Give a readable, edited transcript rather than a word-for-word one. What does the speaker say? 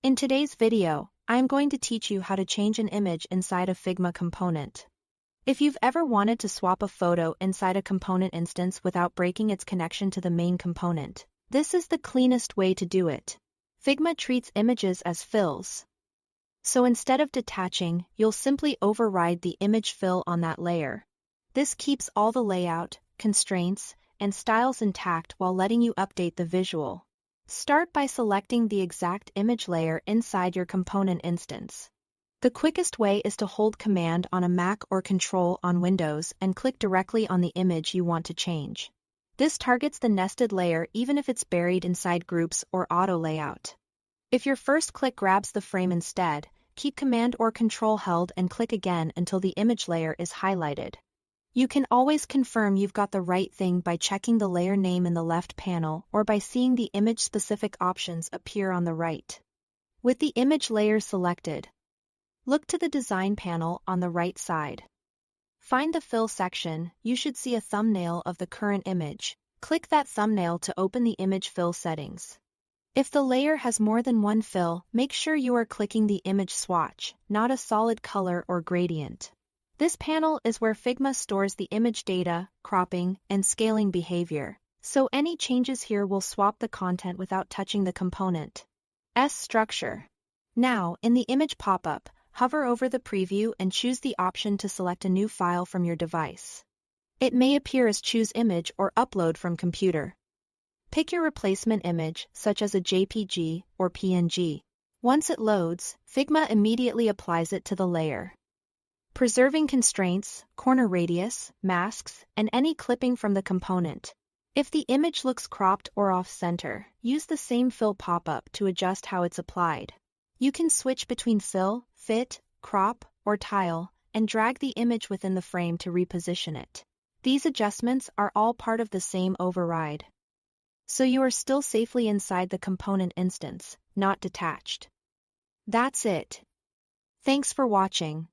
In today's video, I am going to teach you how to change an image inside a Figma component. If you've ever wanted to swap a photo inside a component instance without breaking its connection to the main component, this is the cleanest way to do it. Figma treats images as fills. So instead of detaching, you'll simply override the image fill on that layer. This keeps all the layout, constraints, and styles intact while letting you update the visual. Start by selecting the exact image layer inside your component instance. The quickest way is to hold Command on a Mac or Control on Windows and click directly on the image you want to change. This targets the nested layer even if it's buried inside groups or auto layout. If your first click grabs the frame instead, keep Command or Control held and click again until the image layer is highlighted. You can always confirm you've got the right thing by checking the layer name in the left panel or by seeing the image-specific options appear on the right. With the image layer selected, look to the Design panel on the right side. Find the Fill section. You should see a thumbnail of the current image. Click that thumbnail to open the image fill settings. If the layer has more than one fill, make sure you are clicking the image swatch, not a solid color or gradient. This panel is where Figma stores the image data, cropping, and scaling behavior, so any changes here will swap the content without touching the component's structure. Now, in the image pop-up, hover over the preview and choose the option to select a new file from your device. It may appear as Choose Image or Upload from Computer. Pick your replacement image, such as a JPG or PNG. Once it loads, Figma immediately applies it to the layer, preserving constraints, corner radius, masks, and any clipping from the component. If the image looks cropped or off-center, use the same fill pop-up to adjust how it's applied. You can switch between fill, fit, crop, or tile, and drag the image within the frame to reposition it. These adjustments are all part of the same override, so you are still safely inside the component instance, not detached. That's it. Thanks for watching.